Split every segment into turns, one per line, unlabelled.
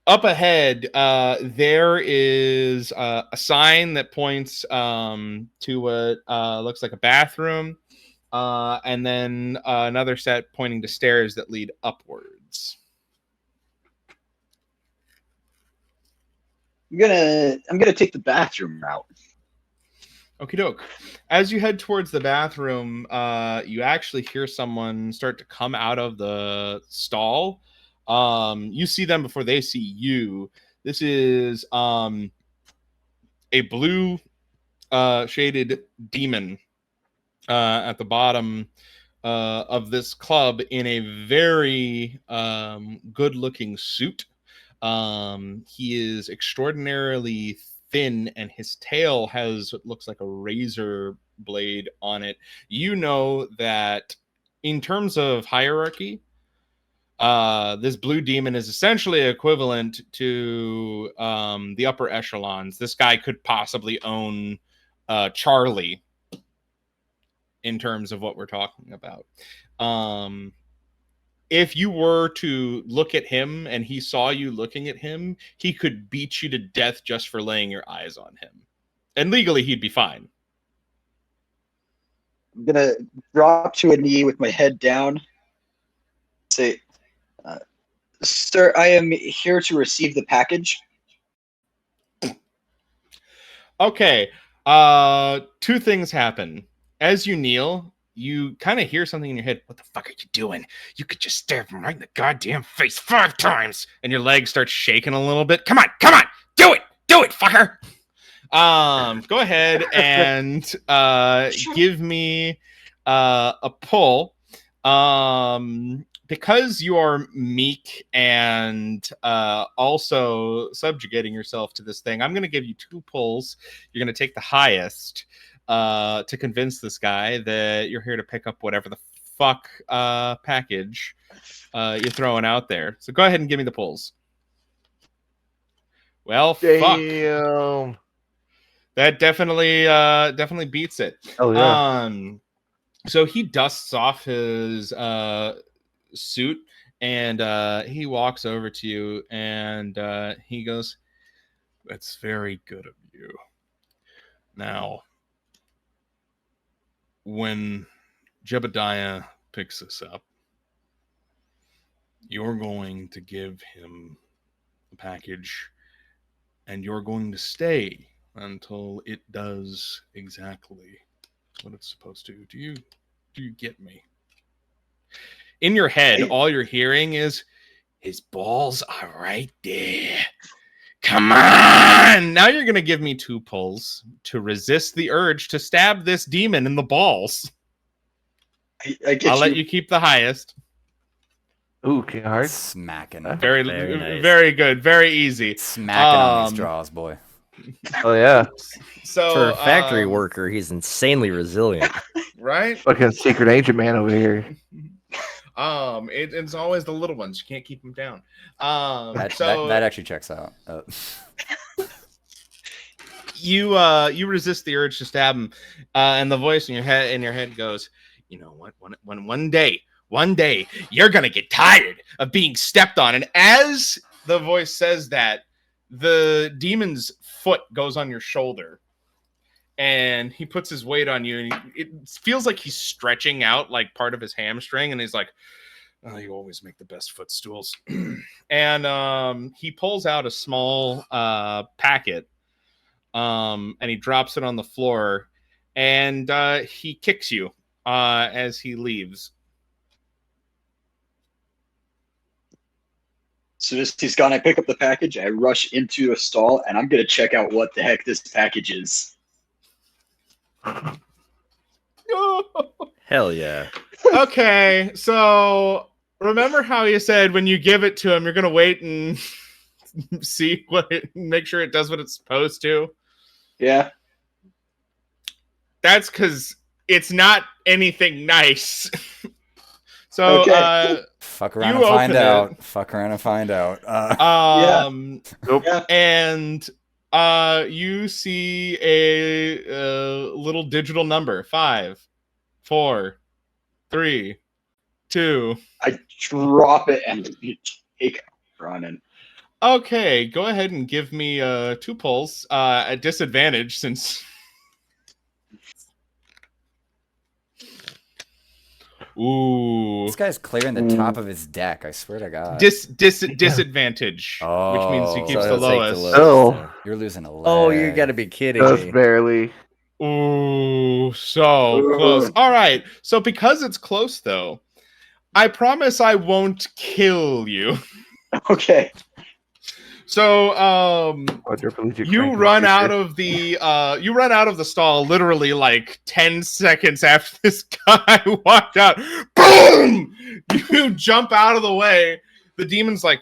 Up ahead, there is a sign that points to what looks like a bathroom, and then another set pointing to stairs that lead upwards.
I'm gonna take the bathroom route.
Okie doke. As you head towards the bathroom, you actually hear someone start to come out of the stall. You see them before they see you. This is a blue shaded demon at the bottom of this club in a very good looking suit. He is extraordinarily thin, and his tail has what looks like a razor blade on it. You know that in terms of hierarchy, this blue demon is essentially equivalent to the upper echelons. This guy could possibly own Charlie in terms of what we're talking about. If you were to look at him and he saw you looking at him, he could beat you to death just for laying your eyes on him. And legally, he'd be fine.
I'm gonna drop to a knee with my head down. Say, sir, I am here to receive the package.
Okay. Two things happen. As you kneel, you kind of hear something in your head. What the fuck are you doing? You could just stare him right in the goddamn face 5 times. And your leg starts shaking a little bit. Come on. Do it, fucker. Go ahead and give me a pull. Because you are meek and also subjugating yourself to this thing, I'm going to give you 2 pulls. You're going to take the highest to convince this guy that you're here to pick up whatever the fuck package you're throwing out there. So go ahead and give me the pulls. Well,
Damn.
fuck. That definitely beats it.
Oh yeah.
So he dusts off his suit and he walks over to you and he goes, "That's very good of you. Now, when Jebediah picks this up, you're going to give him the package and you're going to stay until it does exactly what it's supposed to. Do you get me?" In your head, all you're hearing is, "His balls are right there. Come on!" Now you're going to give me 2 pulls to resist the urge to stab this demon in the balls. I'll let you keep the highest.
Ooh, okay, hard.
Smacking.
Very
nice.
Very good. Very easy.
Smacking on these straws, boy.
Oh yeah.
So
for a factory worker, he's insanely resilient.
Right?
Fucking secret agent man over here.
It's always the little ones. You can't keep them down.
That actually checks out.
You resist the urge to stab him, and the voice in your head goes, "You know what? One day, you're gonna get tired of being stepped on." And as the voice says that, the demon's foot goes on your shoulder, and he puts his weight on you, and it feels like he's stretching out like part of his hamstring, and he's like, "Oh, you always make the best footstools." And he pulls out a small packet, and he drops it on the floor, and he kicks you as he leaves.
As soon as he's gone, I pick up the package, I rush into a stall, and I'm going to check out what the heck this package is.
Hell yeah.
Okay, so remember how you said when you give it to him, you're going to wait and make sure it does what it's supposed to?
Yeah.
That's because it's not anything nice. So, okay.
Fuck around and find out. Fuck around and find out.
Nope.
And you see a little digital number: 5, 4, 3, 2.
I drop it and take running.
Okay, go ahead and give me 2 pulls at disadvantage since. Ooh.
This guy's clearing the top of his deck. I swear to God.
Disadvantage, which means he
Oh.
keeps
So
the
he'll take
lowest.
Oh.
You're losing a leg.
Oh, you gotta be kidding
Just
me.
barely.
Ooh, so close. All right, so because it's close though, I promise I won't kill you.
Okay.
So,
Quadriplegic
you
Franklin
run
creature.
out of the stall literally like 10 seconds after this guy walked out. Boom! You jump out of the way. The demon's like,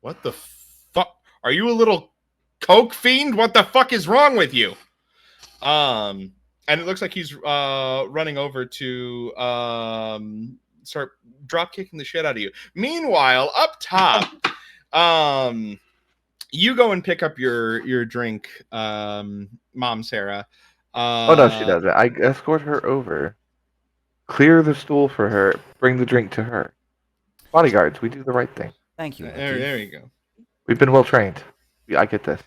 what the fuck? Are you a little coke fiend? What the fuck is wrong with you? And it looks like he's running over to start drop kicking the shit out of you. Meanwhile, up top, you go and pick up your drink, Mom Sarah.
Oh no, she doesn't. I escort her over. Clear the stool for her. Bring the drink to her. Bodyguards, we do the right thing.
Thank you.
There you go.
We've been well trained. I get this.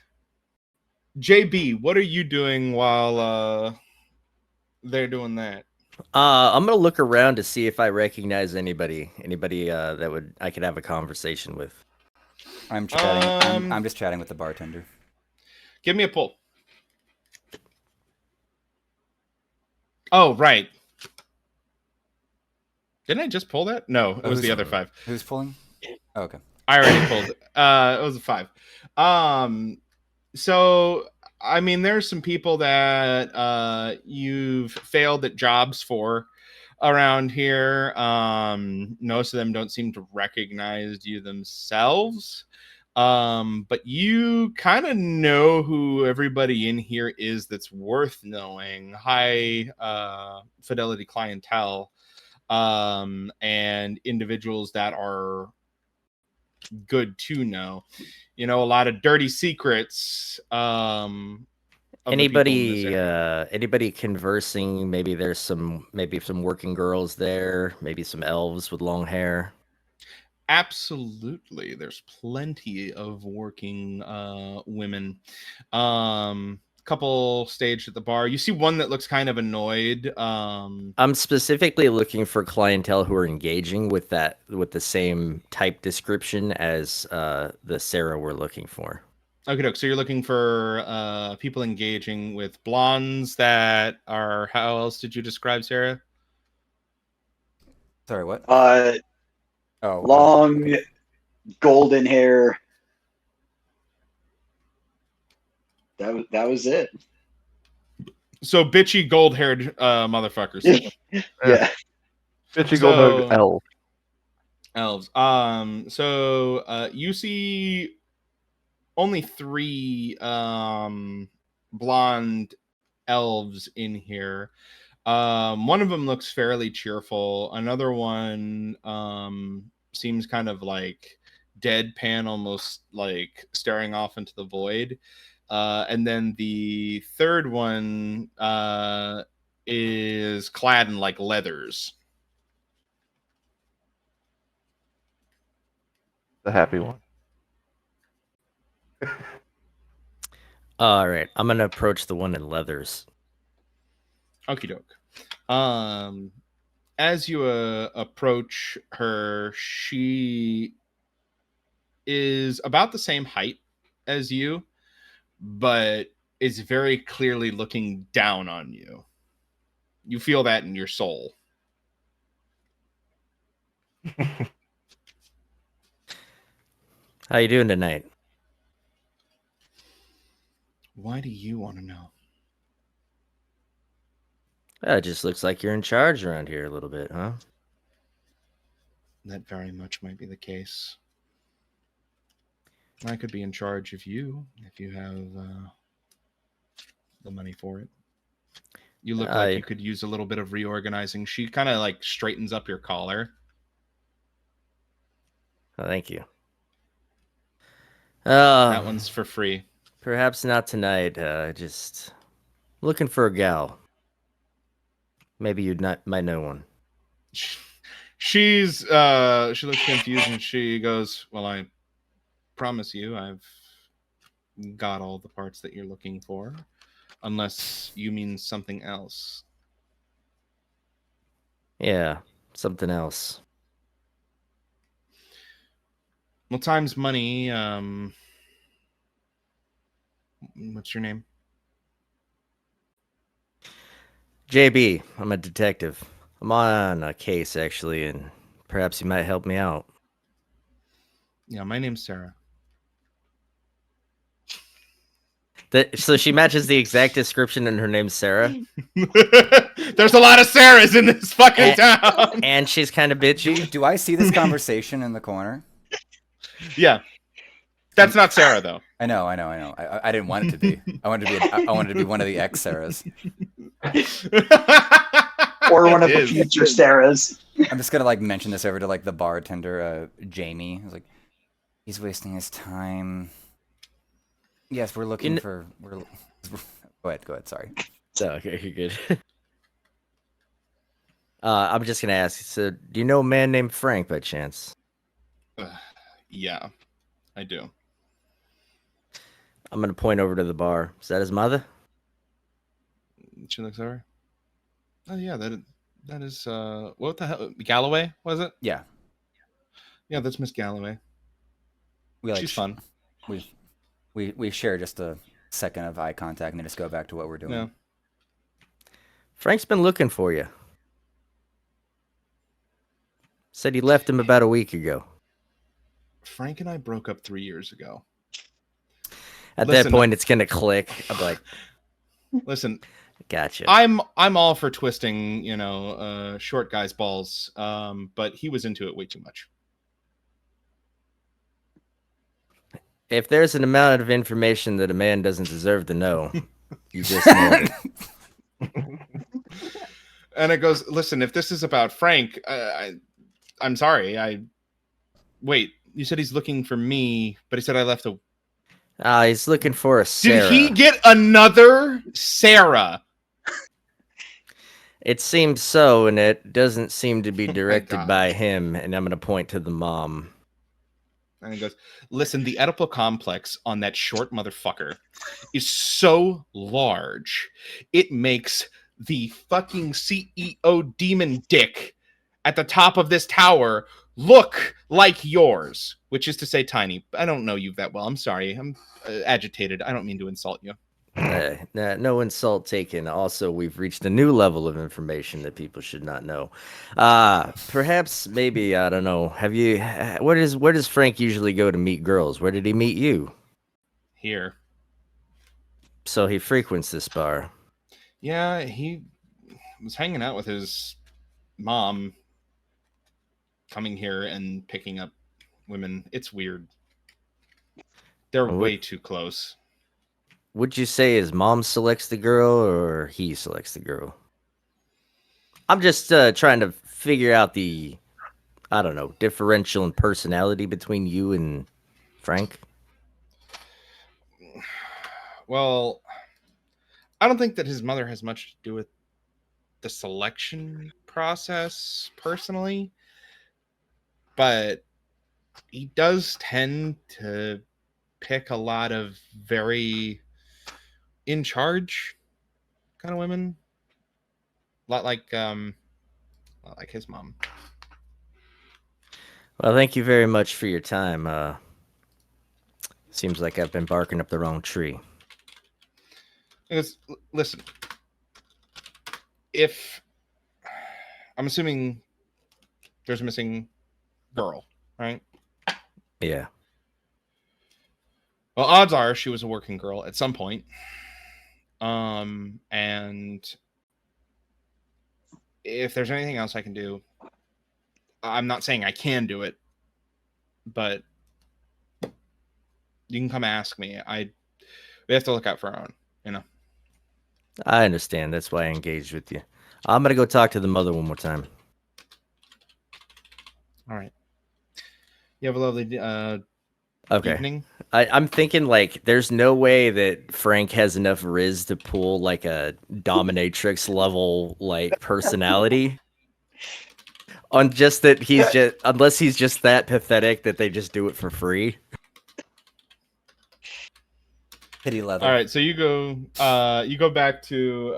JB, what are you doing while they're doing that?
I'm gonna look around to see if I recognize anybody that I could have a conversation with.
I'm chatting. I'm just chatting with the bartender.
Give me a pull. Oh, right. Didn't I just pull that? No, it was the other 5.
Who's pulling? Oh, okay.
I already pulled it. It was a 5. So I mean, there's some people that you've failed at jobs for around here. Most of them don't seem to recognize you themselves. But you kind of know who everybody in here is that's worth knowing. High fidelity clientele, and individuals that are good to know. You know, a lot of dirty secrets.
Anybody conversing? Maybe there's some working girls there. Maybe some elves with long hair.
Absolutely, there's plenty of working women. Couple staged at the bar. You see one that looks kind of annoyed.
I'm specifically looking for clientele who are engaging with the same type description as the Sarah we're looking for.
Okay, so you're looking for people engaging with blondes that are. How else did you describe Sarah?
Sorry, what?
Long, golden hair. That was it.
So bitchy, gold-haired motherfuckers.
Yeah.
Bitchy gold elf.
Elves. So you see only 3 blonde elves in here. One of them looks fairly cheerful. Another one seems kind of like deadpan, almost like staring off into the void. And then the third one is clad in like leathers.
The happy one.
All right, I'm gonna approach the one in leathers.
Okie doke. As you approach her, she is about the same height as you, but is very clearly looking down on you. You feel that in your soul.
How you doing tonight?
Why do you want to know?
It just looks like you're in charge around here a little bit, huh?
That very much might be the case. I could be in charge of you if you have the money for it. You look like you could use a little bit of reorganizing. She kind of like straightens up your collar.
Oh, thank you.
That one's for free.
Perhaps not tonight. Just looking for a gal. Maybe you might know one.
She looks confused and she goes, "Well, I promise you I've got all the parts that you're looking for, unless you mean something else.
Yeah, something else.
Well, time's money. What's your name?
JB, I'm a detective. I'm on a case, actually, and perhaps you might help me out.
Yeah, my name's Sarah.
So she matches the exact description, and her name's Sarah.
There's a lot of Sarahs in this fucking town.
And she's kind of bitchy.
Do I see this conversation in the corner?
Yeah. That's not Sarah, though.
I know. I didn't want it to be. I wanted to be one of the ex Sarahs.
Or one of the future Sarahs.
I'm just gonna like mention this over to like the bartender, Jamie. I was like, he's wasting his time. Yes, we're looking for. Go ahead. Sorry.
Okay, you're good. I'm just gonna ask. So, do you know a man named Frank by chance?
Yeah, I do.
I'm gonna point over to the bar. Is that his mother?
She looks over. Oh yeah, that is what the hell? Galloway, was it?
Yeah.
Yeah, that's Miss Galloway. She's fun.
We share just a second of eye contact and then just go back to what we're doing.
Yeah.
Frank's been looking for you. Said he left him about a week ago.
Frank and I broke up 3 years ago.
At
Listen,
that point, it's gonna click. I'm like,
listen,
gotcha.
I'm all for twisting, short guys' balls, but he was into it way too much.
If there's an amount of information that a man doesn't deserve to know, you just know it.
And it goes, listen, if this is about Frank, I'm sorry. Wait, you said he's looking for me, but he said I left a...
He's looking for a Sarah.
Did he get another Sarah?
It seems so, and it doesn't seem to be directed
God.
by him. And I'm going to point to the mom.
And he goes, listen, the Oedipal complex on that short motherfucker is so large, it makes the fucking CEO demon dick at the top of this tower look like yours, which is to say tiny. I don't know you that well. I'm sorry. I'm agitated. I don't mean to insult you.
No insult taken. Also, we've reached a new level of information that people should not know. Perhaps, maybe, I don't know. Where does Frank usually go to meet girls? Where did he meet you?
Here.
So he frequents this bar.
Yeah, he was hanging out with his mom, coming here and picking up women. It's weird. They're way too close.
Would you say his mom selects the girl or he selects the girl? I'm just trying to figure out the, I don't know, differential in personality between you and Frank.
Well, I don't think that his mother has much to do with the selection process personally, but he does tend to pick a lot of very in charge kind of women. A lot like his mom.
Well, thank you very much for your time. Seems like I've been barking up the wrong tree.
Listen, if I'm assuming there's a missing girl, right?
Yeah.
Well, odds are she was a working girl at some point. And if there's anything else I can do, I'm not saying I can do it, but you can come ask me. We have to look out for our own,
I understand. That's why I engaged with you. I'm going to go talk to the mother one more time.
All right. You have a lovely evening.
I'm thinking, like, there's no way that Frank has enough riz to pull, like, a dominatrix level, like, personality. On just that unless he's just that pathetic that they just do it for free.
Pity leather.
All right, so you go back to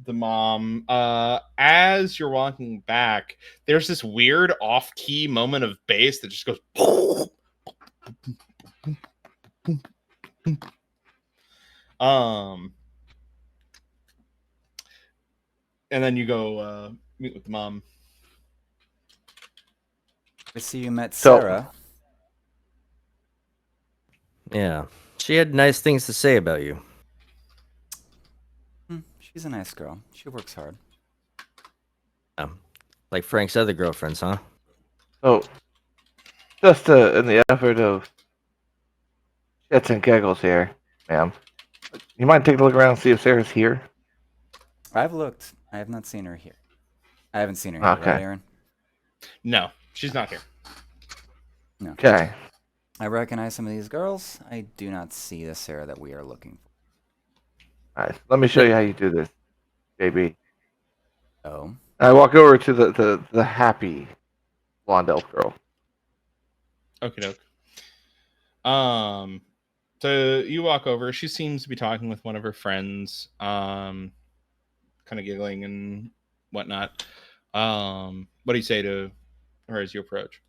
the mom. As you're walking back, there's this weird off-key moment of bass that just goes and then you go meet with the mom.
I see you met
So-
Sarah.
Yeah. She had nice things to say about you.
She's a nice girl. She works hard.
Like Frank's other girlfriends, huh?
So, just in the effort of shits and giggles here, ma'am, you mind taking a look around and see if Sarah's here?
I've looked. I have not seen her here. I haven't seen her here,
Okay.
right, Aaron?
No, she's not here.
No.
Okay.
I recognize some of these girls. I do not see the Sarah that we are looking for.
All right. Let me show you how you do this, JB.
Oh.
I walk over to the happy blonde elf girl.
Okie doke. So you walk over. She seems to be talking with one of her friends, kind of giggling and whatnot. What do you say to her as you approach?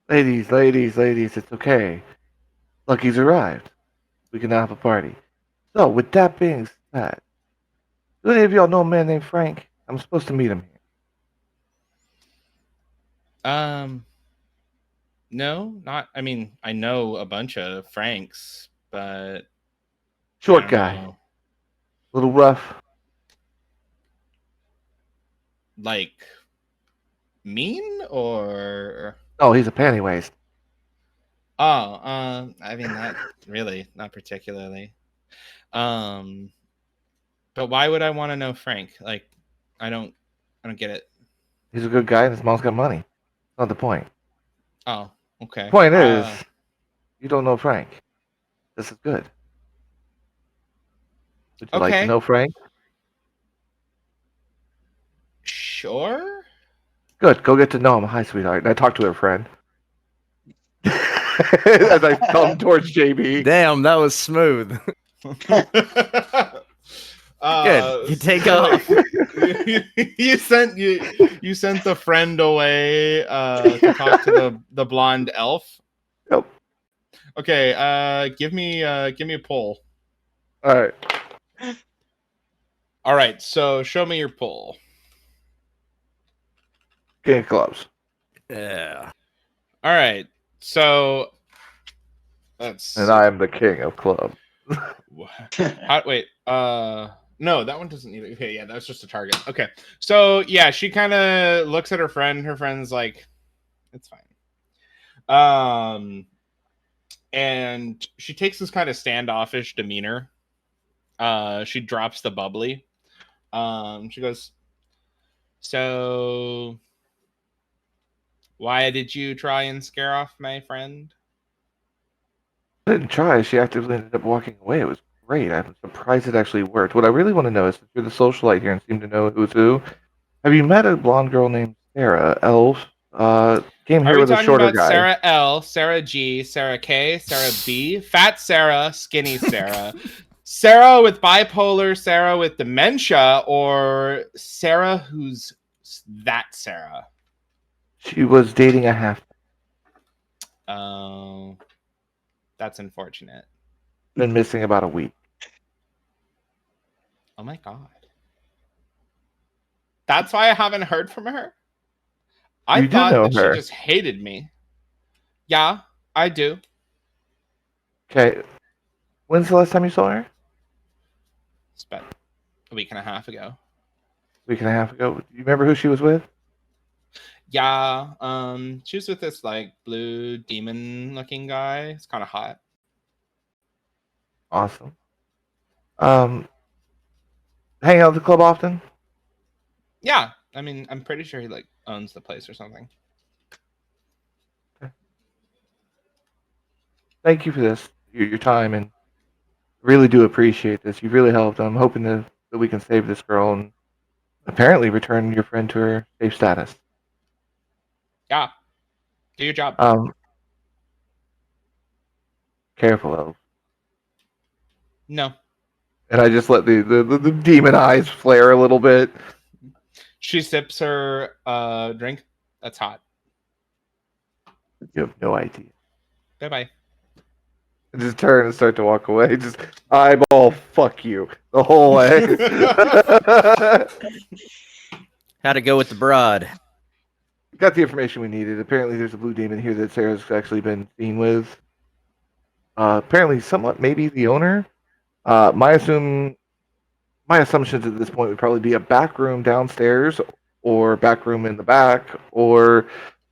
Ladies, it's okay. Lucky's arrived. We can now have a party. So, with that being said, do any of y'all know a man named Frank? I'm supposed to meet him here.
No, not. I mean, I know a bunch of Franks, but I
Short
don't
guy,
know.
little rough.
Like mean or
Oh, he's a panty waist.
I mean not really, not particularly. But why would I want to know Frank? Like, I don't get it.
He's a good guy, and his mom's got money. Not the point.
Oh, okay.
Point is, you don't know Frank. This is good. Would you like to
Okay.
know Frank?
Sure.
Good. Go get to know him. Hi, sweetheart. And I talked to her friend. As I thumb towards JB.
Damn, that was smooth. Good. You take off.
you sent the friend away to talk to the blonde elf.
Yep.
Okay, give me a pull.
All right.
All right, so show me your pull.
King of clubs.
Yeah.
All right, so let's.
And I am the king of clubs.
Wait. No, that one doesn't need it. Okay, yeah, that's just a target. Okay, so yeah, she kind of looks at her friend. Her friend's like, "It's fine." And she takes this kind of standoffish demeanor. She drops the bubbly. She goes, "So, why did you try and scare off my friend?"
I didn't try. She actively ended up walking away. It was great. I'm surprised it actually worked. What I really want to know is, since you're the socialite here and seem to know who's who, have you met a blonde girl named Sarah? Elf. Came
Are
here
we
with a
talking
shorter
about
guy.
Sarah L, Sarah G, Sarah K, Sarah B, Fat Sarah, Skinny Sarah, Sarah with bipolar, Sarah with dementia, or Sarah who's that Sarah?
She was dating a half.
Oh, that's unfortunate.
Been missing about a week.
Oh my god. That's why I haven't heard from her? I
You do
thought
know
that
her.
she just hated me. Yeah, I do.
Okay. When's the last time you saw her?
It's about a week and a half ago.
Week and a half ago. Do you remember who she was with?
Yeah, she was with this like blue demon looking guy. It's kind of hot.
Awesome. Hang out at the club often?
Yeah, I mean, I'm pretty sure he like owns the place or something.
Thank you for this, your time, and really do appreciate this. You've really helped. I'm hoping that we can save this girl and apparently return your friend to her safe status.
Yeah, do your job.
Careful, Elf.
No.
And I just let the demon eyes flare a little bit.
She sips her drink. That's hot.
You have no idea.
Bye-bye.
I just turn and start to walk away. Just eyeball, fuck you, the whole way.
How'd it go with the broad?
Got the information we needed. Apparently, there's a blue demon here that Sarah's actually been seen with. Apparently, somewhat maybe the owner. My assumptions at this point would probably be a back room downstairs, or back room in the back, or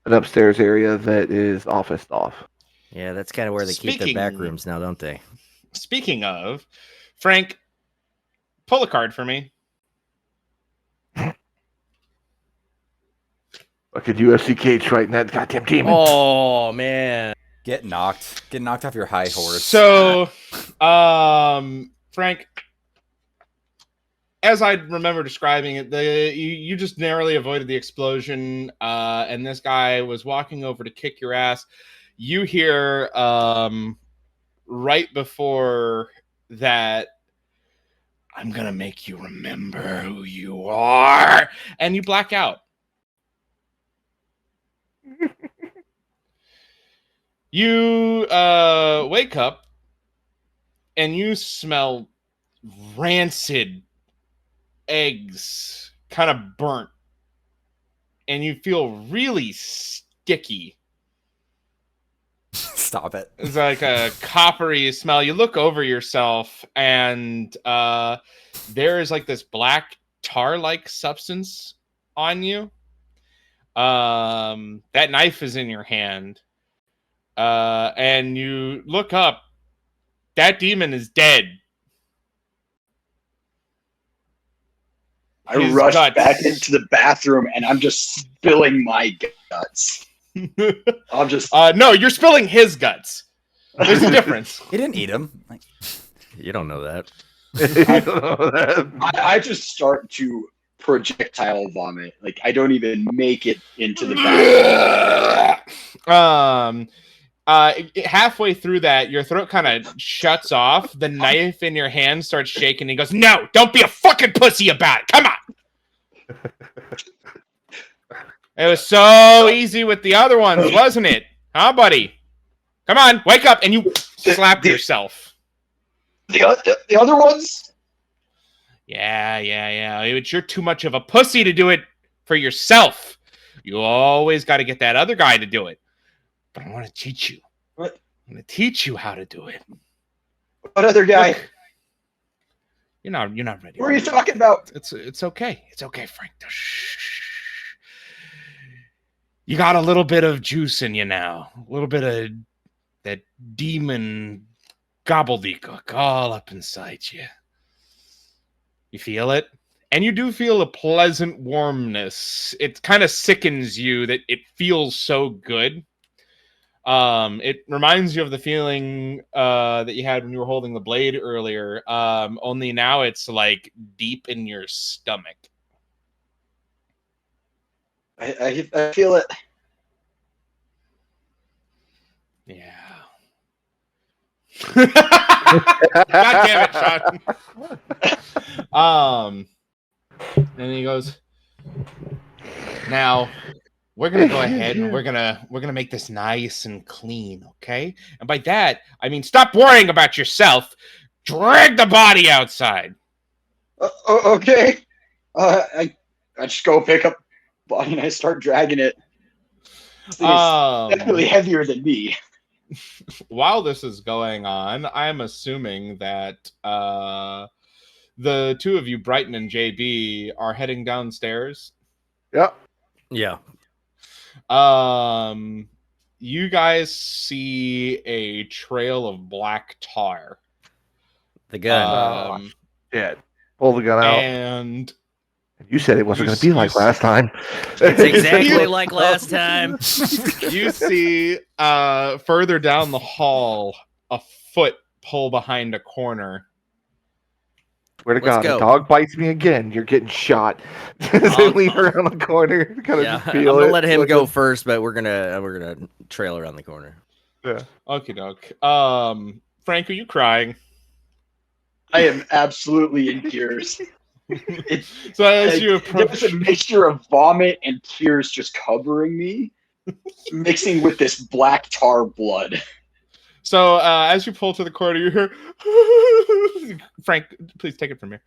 an upstairs area that is officed off.
Yeah, that's kind of where they keep their back rooms now, don't they?
Speaking of, Frank, pull a card for me.
Fucking UFC cage fighting that goddamn demon.
Oh man,
Get knocked off your high horse.
So, Frank, as I remember describing it, you just narrowly avoided the explosion, and this guy was walking over to kick your ass. You hear right before that, "I'm gonna make you remember who you are," and you black out. You wake up and you smell rancid eggs, kind of burnt, and you feel really sticky.
Stop it.
It's like a coppery smell. You look over yourself, and there is like this black tar-like substance on you. That knife is in your hand. And you look up. That demon is dead.
I
His
rush
guts.
back into the bathroom and I'm just spilling my guts. I'll just
No, you're spilling his guts. There's a difference.
He didn't eat him. Like,
you don't know that.
I just start to projectile vomit. Like I don't even make it into the bathroom.
Halfway through that, your throat kind of shuts off. The knife in your hand starts shaking. He goes, "No, don't be a fucking pussy about it. Come on." It was so easy with the other ones, wasn't it? Huh, buddy? Come on, wake up, and you slap yourself.
The other ones?
Yeah. But you're too much of a pussy to do it for yourself. You always got to get that other guy to do it. But I want to teach you.
What?
I'm going to teach you how to do it.
What other guy?
Look, you're not ready.
What are you talking about?
It's okay. It's okay, Frank. Shh. You got a little bit of juice in you now. A little bit of that demon gobbledygook all up inside you. You feel it? And you do feel a pleasant warmness. It kind of sickens you that it feels so good. It reminds you of the feeling that you had when you were holding the blade earlier. Only now it's like deep in your stomach.
I feel it.
Yeah. God damn it, Sean. And he goes, "Now we're gonna go ahead and we're gonna make this nice and clean, okay? And by that I mean stop worrying about yourself. Drag the body outside."
Okay. I just go pick up the body and I start dragging it. This thing is definitely heavier than me.
While this is going on, I'm assuming that the two of you, Brighton and JB, are heading downstairs.
Yep.
Yeah.
You guys see a trail of black tar.
The gun.
Yeah. Pull the gun out.
And
You said it wasn't going to be like last time.
It's exactly like last time.
you see further down the hall a foot pull behind a corner.
Swear to
Let's
God,
go.
a dog bites me again, you're getting shot. They leave around the corner. Kind of
Yeah,
just
I'm
feel
gonna
it.
let him
Like
go
a-
first, but we're gonna trail around the corner.
Yeah.
Okie doke. Frank, are you crying?
I am absolutely in tears.
So as you
There's a
approach,
mixture of vomit and tears just covering me, mixing with this black tar blood.
so as you pull to the corner, you hear Frank. Please take it from here.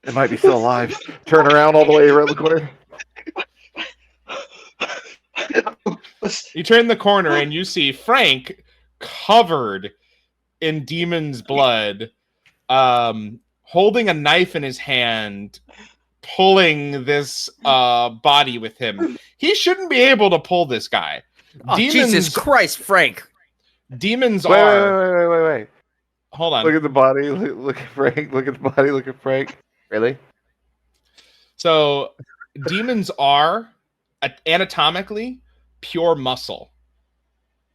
It might be still alive. Turn around all the way around the corner.
You turn the corner and you see Frank covered in demon's blood, holding a knife in his hand, pulling this body with him. He shouldn't be able to pull this guy.
Oh, Jesus Christ, Frank.
Demons
Wait,
are.
wait.
Hold on.
Look at the body. Look at Frank. Look at the body. Look at Frank. Really?
So demons are anatomically pure muscle.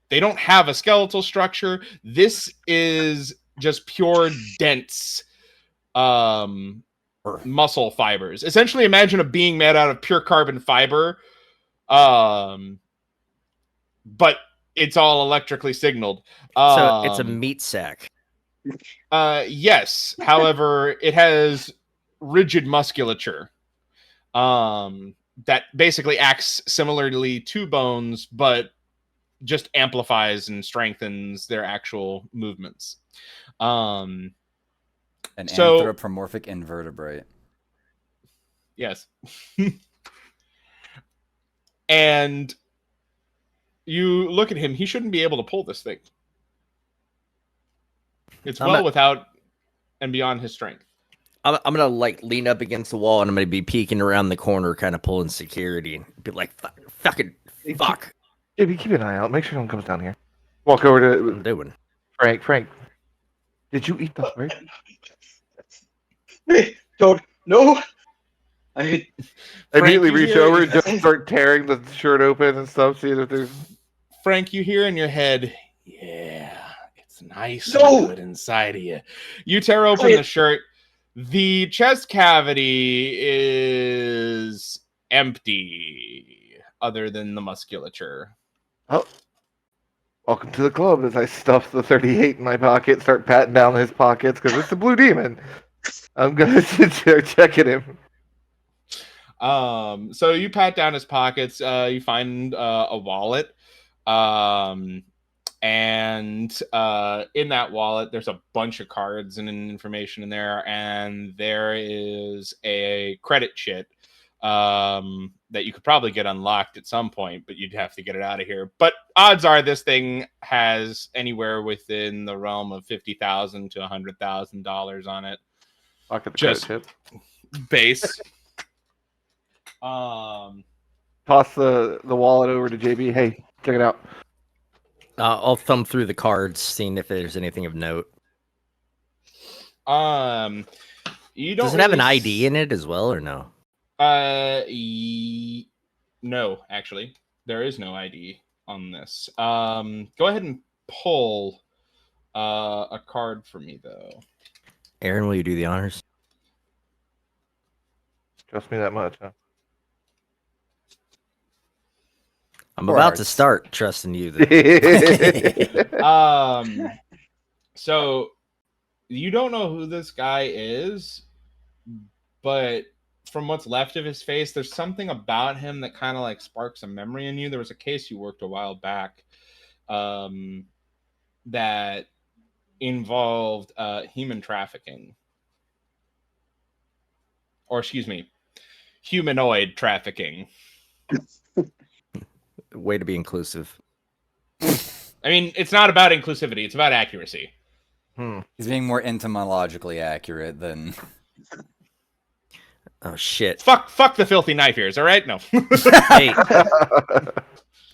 They don't have a skeletal structure. This is just pure dense muscle fibers. Essentially, imagine a being made out of pure carbon fiber, but it's all electrically signaled.
So it's a meat sack.
Yes. However, it has rigid musculature that basically acts similarly to bones, but just amplifies and strengthens their actual movements.
An anthropomorphic invertebrate.
Yes. And you look at him, he shouldn't be able to pull this thing. It's without and beyond his strength.
I'm gonna like lean up against the wall and I'm gonna be peeking around the corner, kind of pulling security, and be like, "Fuck."
JB, keep an eye out. Make sure no one comes down here. Walk over to
I'm doing.
Frank. Did you eat the heart?
Don't no. I
immediately
Frank,
reach over and just start tearing the shirt open and stuff. See if there's.
Frank, you hear in your head, "Yeah, it's nice
No!
and good inside of you." You tear open the shirt. The chest cavity is empty, other than the musculature.
Oh, welcome to the club. As I stuff the 38 in my pocket, start patting down his pockets because it's the blue demon. I'm gonna sit there checking him.
So you pat down his pockets. You find a wallet. And in that wallet, there's a bunch of cards and information in there, and there is a credit chit that you could probably get unlocked at some point, but you'd have to get it out of here. But odds are this thing has anywhere within the realm of $50,000 to $100,000 on it.
Pocket the
Just
credit chip.
Base.
Toss the wallet over to JB. Hey, check it out.
I'll thumb through the cards, seeing if there's anything of note.
You don't.
Does it have an ID in it as well, or no?
No, actually, there is no ID on this. Go ahead and pull a card for me, though.
Aaron, will you do the honors?
Trust me that much, huh?
I'm about to start trusting you.
So you don't know who this guy is, but from what's left of his face, there's something about him that kind of like sparks a memory in you. There was a case you worked a while back that involved human trafficking. Or excuse me, humanoid trafficking.
Way to be inclusive.
I mean, it's not about inclusivity. It's about accuracy.
He's being more entomologically accurate than...
Oh, shit.
Fuck the filthy knife ears, all right? No.
Hey.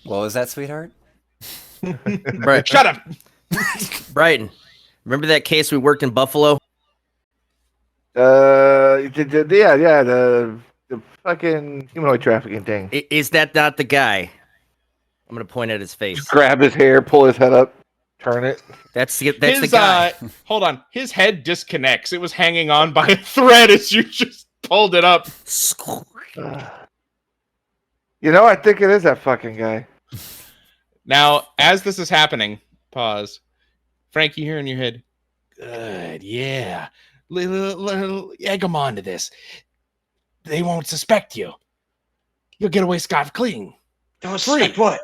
What was that, sweetheart?
Shut up.
Brighton, remember that case we worked in Buffalo?
Yeah, the fucking humanoid trafficking thing.
Is that not the guy? I'm gonna point at his face.
Just grab his hair, pull his head up, turn it.
That's the guy.
Hold on. His head disconnects. It was hanging on by a thread as you just pulled it up.
You know, I think it is that fucking guy.
Now, as this is happening, pause. Frank, you hear in your head, good, yeah. egg them onto this. They won't suspect you. You'll get away scot-clean.
Don't
Free.
suspect what?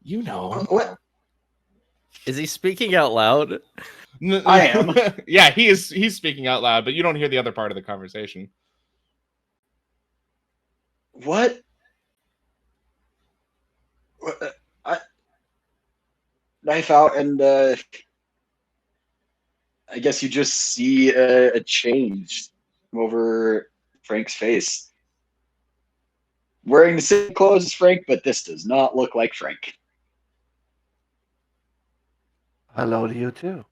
You know.
What?
Is he speaking out loud?
I am.
Yeah, he's speaking out loud, but you don't hear the other part of the conversation.
What? I knife out, and I guess you just see a change over Frank's face. Wearing the same clothes as Frank, but this does not look like Frank.
Hello to you too.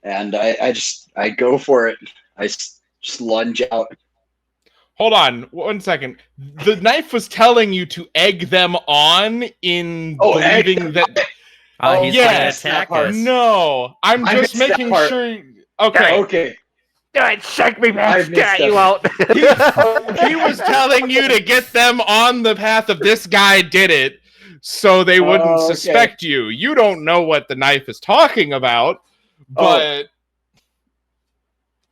And I go for it. I just lunge out.
Hold on 1 second. The knife was telling you to egg them on in believing that.
He's
yes,
gonna
that
attack
part.
us.
No, I'm
I
just
missed that
making
part.
sure. Okay.
Okay.
Check me, man.
I missed
you out.
He was telling you to get them on the path of this guy did it so they wouldn't
Okay.
suspect you. You don't know what the knife is talking about, but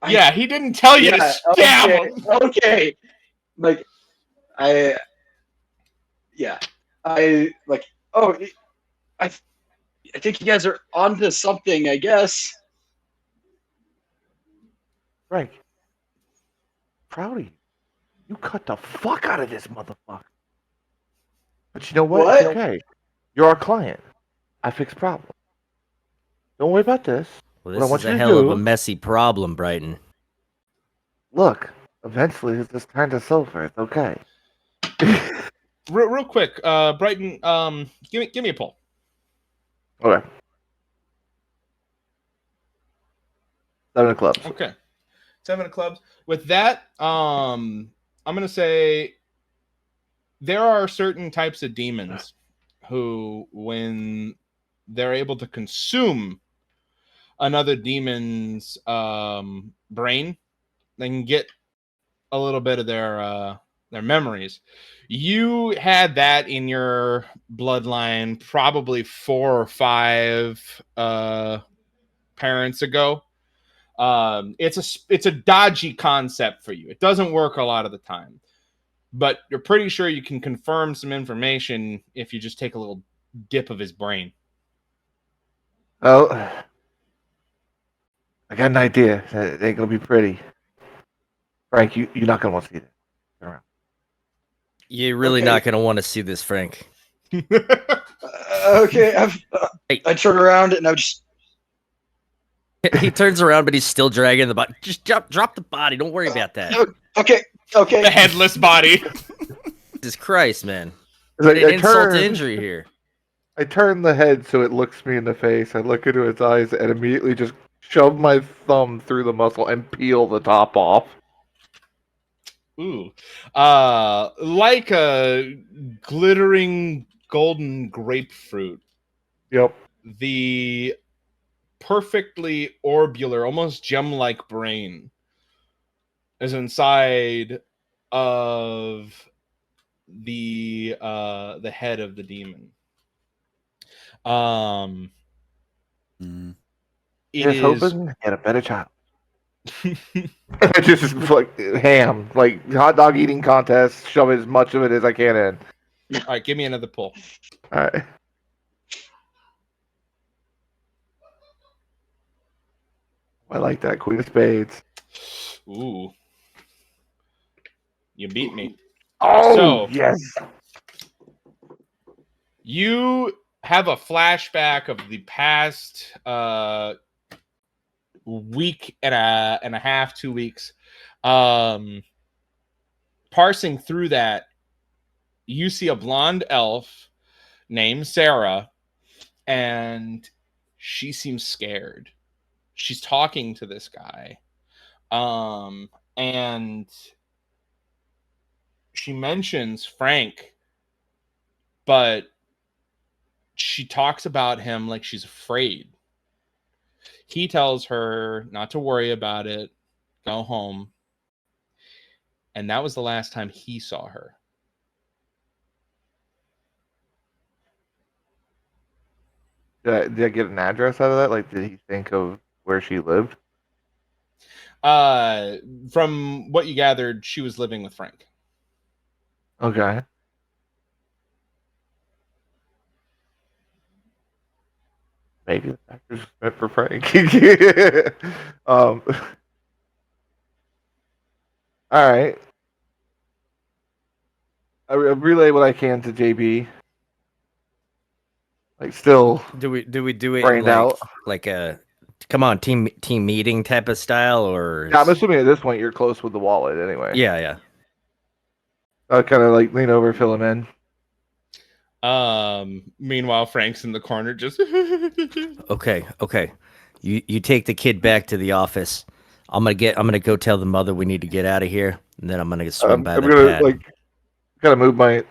yeah, he didn't tell you to stab him.
Okay. Like, I think you guys are onto something, I guess.
Frank, proud of you. You cut the fuck out of this motherfucker. But you know what?
What?
It's okay. You're our client. I fix problems. Don't worry about this.
Well,
What I
this
want
is
you
a
to
hell of
do-
a messy problem, Brighton.
Look, eventually this kind of over. It's okay.
Real quick, Brighton, give me a pull.
Okay. 7 of clubs.
Okay. 7 of clubs. With that, I'm gonna say there are certain types of demons who, when they're able to consume another demon's brain, they can get a little bit of their memories. You had that in your bloodline probably 4 or 5 parents ago. It's a dodgy concept for you. It doesn't work a lot of the time, but you're pretty sure you can confirm some information if you just take a little dip of his brain.
Oh, I got an idea. It ain't gonna be pretty. Frank, you're not gonna want to see this. Turn around.
You're really
Okay.
not gonna want to see this, Frank.
Okay, I turn around and I just.
He turns around, but he's still dragging the body. Just drop the body. Don't worry about that.
Okay.
The headless body.
Jesus Christ, man.
I
Insult to injury here.
I turn the head so it looks me in the face. I look into its eyes and immediately just shove my thumb through the muscle and peel the top off.
Ooh. Like a glittering golden grapefruit.
Yep.
The perfectly orbular, almost gem-like brain is inside of the head of the demon. It
Just
is
hoping to get a better child. Just like ham, like hot dog eating contest. Shove as much of it as I can in.
all right. Give me another pull.
All right. I like that Queen of Spades.
Ooh, you beat me.
Oh
So-
yes.
You have a flashback of the past week and a half, 2 weeks. Parsing through that, you see a blonde elf named Sarah, and she seems scared. She's talking to this guy, and she mentions Frank, but she talks about him like she's afraid. He tells her not to worry about it, go home. And that was the last time he saw her.
Did I get an address out of that? Like, did he think of where she lived?
From what you gathered, she was living with Frank.
Okay. Maybe the factor's meant for Frank. All right. I relay what I can to JB. Like, still
Do we do it in
brained out.
like a come on team meeting type of style or?
Yeah, I'm assuming at this point you're close with the wallet anyway.
Yeah.
I'll kind of like lean over, fill him in.
Meanwhile, Frank's in the corner just.
Okay. You take the kid back to the office. I'm gonna go tell the mother we need to get out of here, and then I'm gonna swing by
I'm
the
gonna
pad.
like kind of move my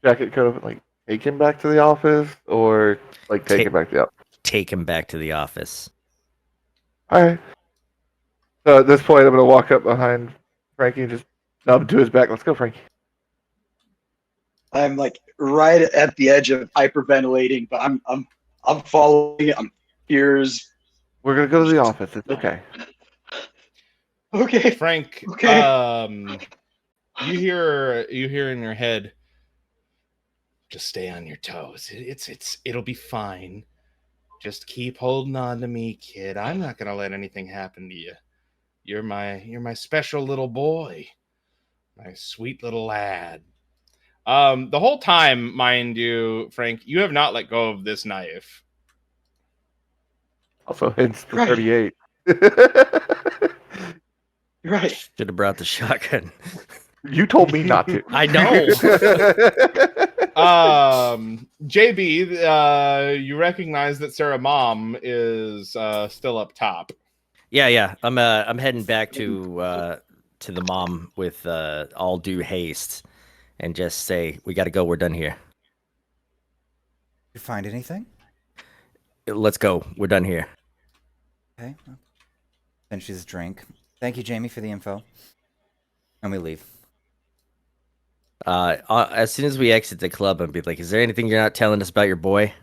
jacket coat up, like take him back to the office, or like take him back to the office.
Take him back to the office.
All right. So at this point, I'm gonna walk up behind Frankie and just nub to his back. Let's go, Frankie.
I'm like right at the edge of hyperventilating, but I'm following. I'm ears.
We're gonna go to the office. It's okay.
Okay.
Frank,
Okay.
you hear in your head, just stay on your toes. It'll be fine. Just keep holding on to me, kid. I'm not gonna let anything happen to you. You're my special little boy. My sweet little lad. The whole time, mind you, Frank, you have not let go of this knife.
Also, hence the
Right.
38.
You're right.
Should have brought the shotgun.
You told me not to.
I know.
JB, you recognize that Sarah Mom is still up top.
Yeah. I'm heading back to the mom with all due haste, and just say we got to go. We're done here.
You find anything?
Let's go. We're done here.
Okay. Finishes his drink. Thank you, Jamie, for the info. And we leave.
As soon as we exit the club, I'd be like, "Is there anything you're not telling us about your boy?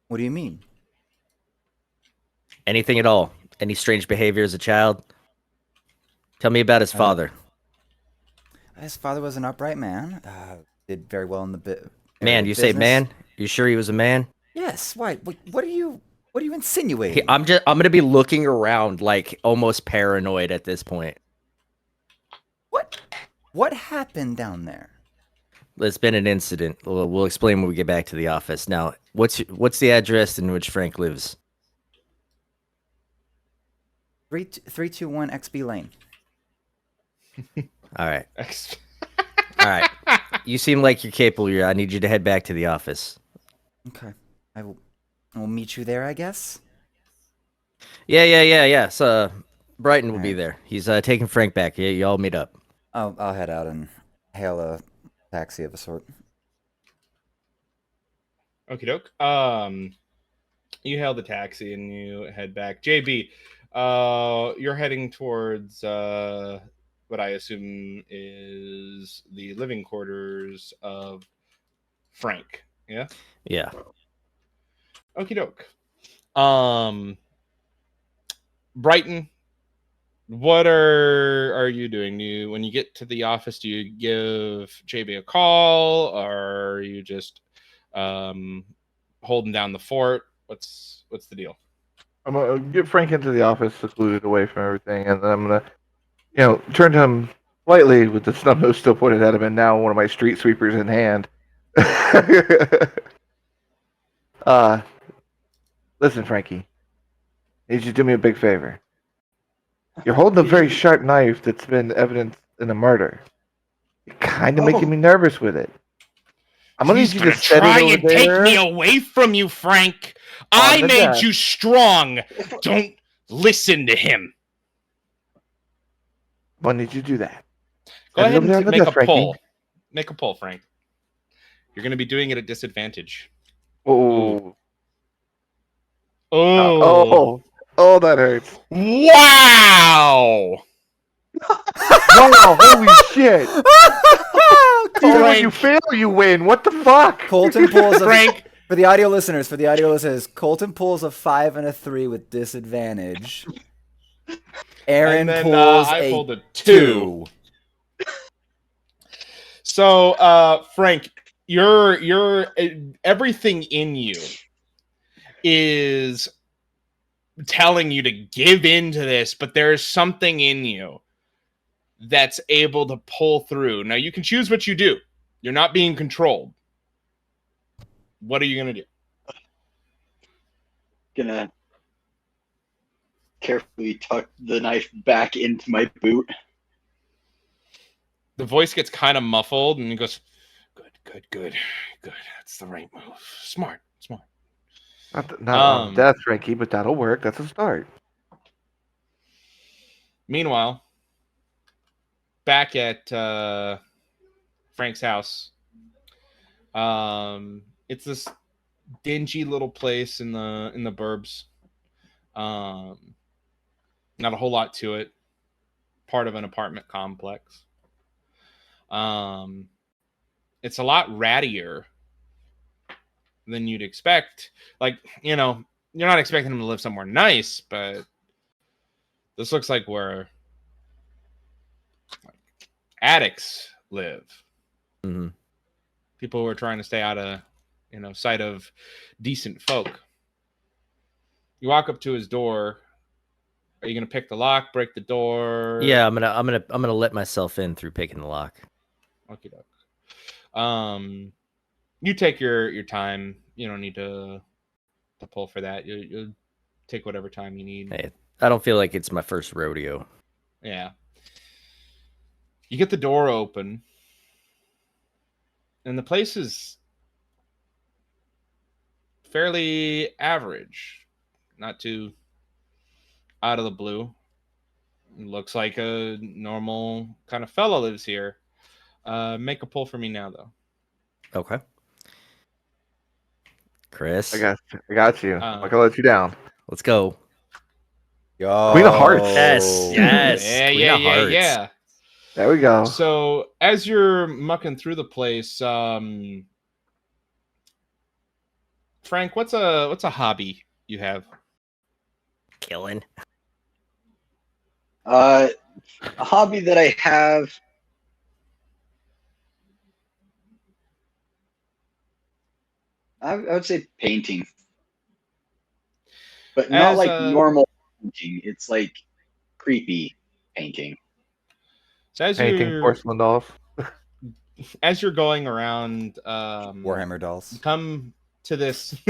What do you mean?
Anything at all? Any strange behavior as a child? Tell me about his father."
His father was an upright man. Did very well in the
Man, you say man? You sure he was a man?
Yes. Why? What are you insinuating?
I'm gonna be looking around like almost paranoid at this point.
What happened down there?
There's been an incident. We'll explain when we get back to the office. Now, what's the address in which Frank lives?
321 XB Lane.
All right. All right. You seem like you're capable. I need you to head back to the office.
Okay. I will meet you there, I guess.
Yeah. So Brighton will be
Alright.
there. He's taking Frank back. Yeah, you all meet up.
I'll head out and hail a taxi of a sort.
Okie doke. You hail the taxi and you head back. JB, you're heading towards what I assume is the living quarters of Frank. Yeah.
Yeah.
Okie doke. Brighton, what are you doing? When you get to the office, do you give JB a call, or are you just holding down the fort? What's the deal?
I'm gonna get Frank into the office, secluded away from everything, and then I'm gonna, turn to him slightly with the snub nose still pointed at him, and now one of my street sweepers in hand. Listen, Frankie, I need you to do me a big favor. You're holding a very sharp knife that's been evidence in a murder. You're kind of making me nervous with it. I'm gonna need you to set
try
it over
and take
there.
me away from you, Frank. I
the
made
desk.
you strong. Don't listen to him.
I'm gonna need you to do that.
Go
Set it
ahead
over there on
and
the
make a
desk, Frankie.
pull. Make a pull, Frank. You're going to be doing it at disadvantage.
Oh,
Oh,
that hurts.
wow!
Wow, holy shit! Even when
Frank.
you fail, you win. What the fuck?
Colton pulls a
Frank,
For the audio listeners, Colton pulls a 5 and a 3 with disadvantage. Aaron
And then
pulls
I
a
pulled a
2.
So, Frank, you're everything in you is telling you to give in to this, but there's something in you that's able to pull through. Now you can choose what you do. You're not being controlled. What are you gonna do?
Gonna carefully tuck the knife back into my boot.
The voice gets kind of muffled, and he goes, "Good. That's the right move. Smart."
Not on death, Frankie, but that'll work. That's a start.
Meanwhile, back at Frank's house, it's this dingy little place in the burbs. Not a whole lot to it. Part of an apartment complex. It's a lot rattier than you'd expect. Like, you're not expecting him to live somewhere nice, but this looks like where addicts live.
Mm-hmm.
People who are trying to stay out of, sight of decent folk. You walk up to his door. Are you gonna pick the lock, break the door?
Yeah, I'm gonna let myself in through picking the lock.
Okie doke. You take your time. You don't need to pull for that. You take whatever time you need.
Hey, I don't feel like it's my first rodeo.
Yeah. You get the door open, and the place is fairly average, not too out of the blue. It looks like a normal kind of fella lives here. Make a pull for me now, though.
Okay. Chris,
I got you. I'm not gonna let you down.
let's go.
Yo.
Queen of Hearts.
Yes. Queen of Hearts.
Yeah.
There we go.
So as you're mucking through the place, Frank, what's a hobby you have?
Killing.
A hobby that I have. I would say painting, but not
As,
like normal painting. It's like creepy painting.
So as
Painting
you're
porcelain dolls.
as you're going around,
Warhammer dolls.
you come to this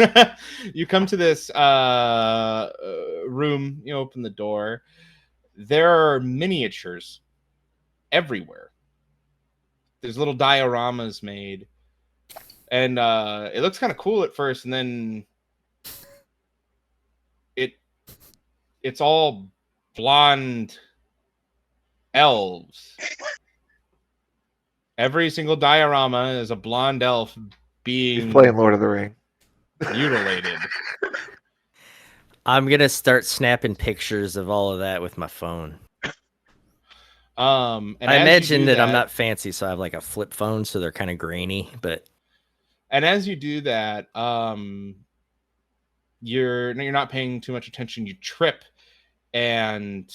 room. You open the door. There are miniatures everywhere. There's little dioramas made, and it looks kind of cool at first, and then it's all blonde elves. Every single diorama is a blonde elf being
He's playing Lord of the Rings.
mutilated.
I'm gonna start snapping pictures of all of that with my phone.
And
I
as you
imagine
do
that I'm not fancy, so I have like a flip phone, so they're kind of grainy. But
And as you do that, you're not paying too much attention. You trip and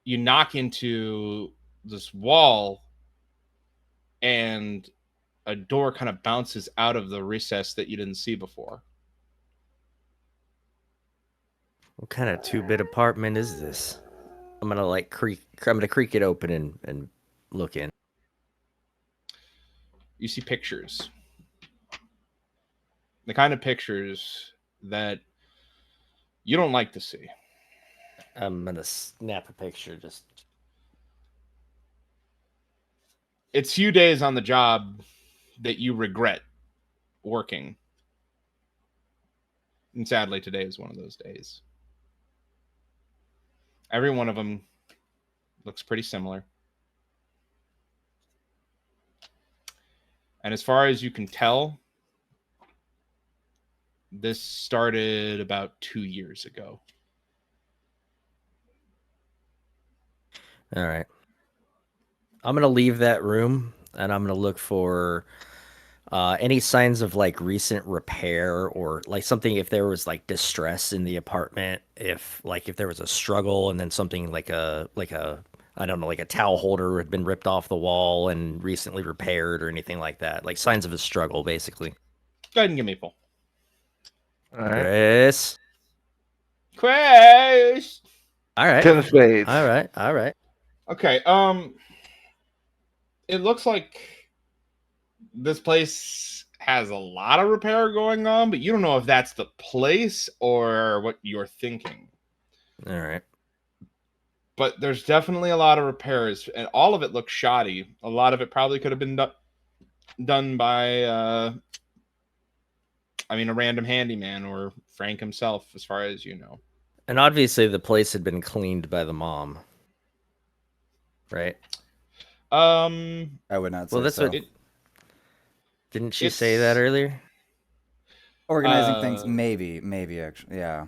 you knock into this wall, and a door kind of bounces out of the recess that you didn't see before.
what kind of 2-bit apartment is this? I'm gonna creak it open and look in.
You see pictures. The kind of pictures that you don't like to see.
I'm gonna snap a picture.
It's few days on the job that you regret working. And sadly, today is one of those days. Every one of them looks pretty similar. And as far as you can tell, this started about 2 years ago.
All right. I'm gonna leave that room and I'm gonna look for Any signs of like recent repair or like something if there was like distress in the apartment, if there was a struggle and then something like a I don't know, like a towel holder had been ripped off the wall and recently repaired or anything like that. Like signs of a struggle, basically.
Go ahead and give me a pull.
All right.
Chris.
Chris.
All right.
10 of spades.
All right. All right.
Okay. It looks like this place has a lot of repair going on, but you don't know if that's the place or what you're thinking.
All right.
But there's definitely a lot of repairs, and all of it looks shoddy. A lot of it probably could have been done by, a random handyman or Frank himself, as far as you know.
And obviously, the place had been cleaned by the mom, right?
I would not say
Well, that's
so.
what. Didn't she say that earlier?
Organizing things, maybe actually, yeah.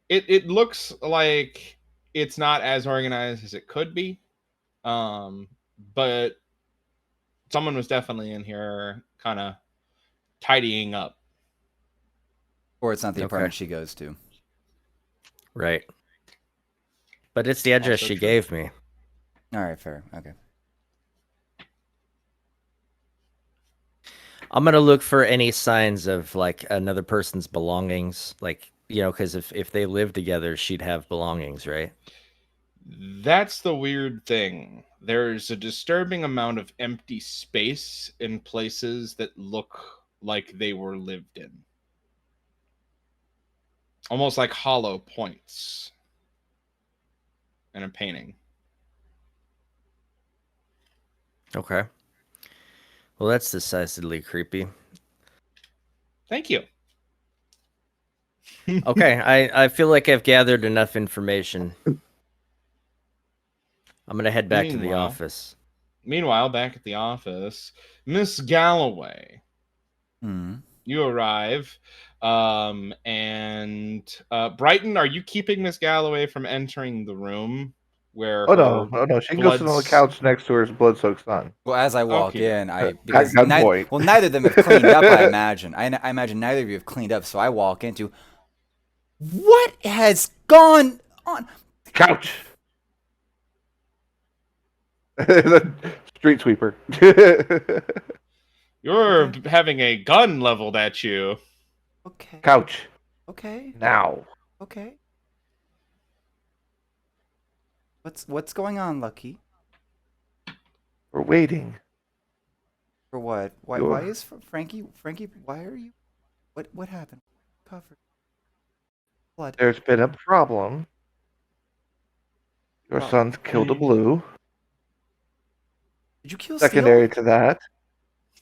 It looks like it's not as organized as it could be, but someone was definitely in here kind of tidying up.
Or it's not the apartment she goes to.
Right. But it's the address
Also
she
true.
gave me.
All right, fair. Okay.
I'm gonna look for any signs of like another person's belongings, like because if they live together, she'd have belongings, right?
That's the weird thing. There's a disturbing amount of empty space in places that look like they were lived in. Almost like hollow points in a painting.
Okay. Well, that's decidedly creepy.
Thank you.
Okay, I feel like I've gathered enough information. I'm gonna head back to the office.
Meanwhile, back at the office, Miss Galloway, you arrive, and Brighton, are you keeping Miss Galloway from entering the room where?
Oh no! She can go sit on the couch next to her blood-soaked son.
Well, as I walk in, because neither of them have cleaned up. I imagine. I imagine neither of you have cleaned up. So I walk into. What has gone on?
Couch. Street sweeper.
You're having a gun leveled at you.
Okay.
Couch.
Okay.
Now.
Okay. What's going on, Lucky?
We're waiting.
For what? Why is Frankie? Why are you? What happened? Covered. Blood.
There's been a problem. Your son's killed a blue.
Did you kill
Secondary
Steel?
to that.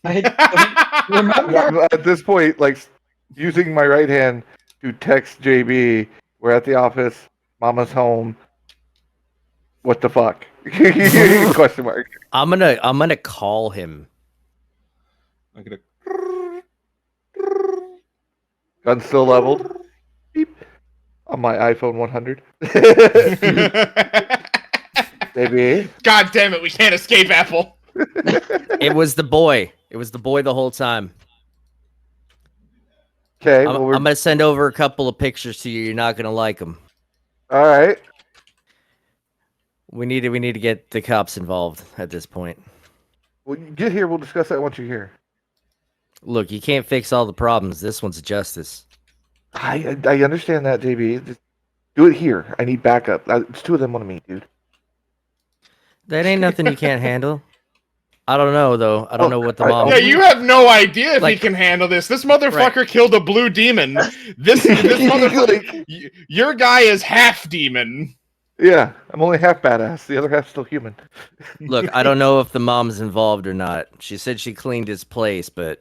I don't remember.
At this point, like using my right hand to text JB, we're at the office. Mama's home. What the fuck? Question mark.
I'm gonna call him.
I'm gonna.
Gun still leveled. Beep. On my iPhone 100. Baby.
God damn it! We can't escape Apple.
It was the boy. It was the boy the whole time.
Okay.
I'm gonna send over a couple of pictures to you. You're not gonna like them.
All right.
We need to get the cops involved at this point.
When you get here, we'll discuss that once you're here.
Look, you can't fix all the problems. This one's justice.
I understand that, JB. Just do it here. I need backup. It's two of them want to meet, dude.
That ain't nothing you can't handle. I don't know though. I don't know what the mom.
Yeah, you have no idea if he can handle this. This motherfucker killed a blue demon. This motherfucker. Your guy is half demon.
Yeah, I'm only half badass. The other half's still human.
Look, I don't know if the mom's involved or not. She said she cleaned his place, but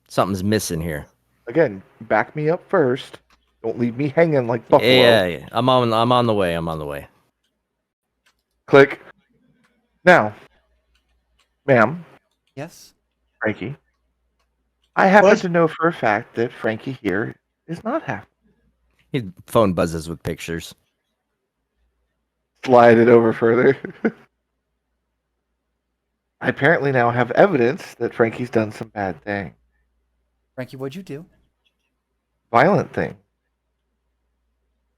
something's missing here.
Again, back me up first. Don't leave me hanging like Buffalo.
Yeah. I'm on the way. I'm on the way.
Click. Now, ma'am.
Yes.
Frankie. I happen to know for a fact that Frankie here is not half.
His phone buzzes with pictures.
Slide it over further. I apparently now have evidence that Frankie's done some bad thing.
Frankie, what'd you do?
Violent thing.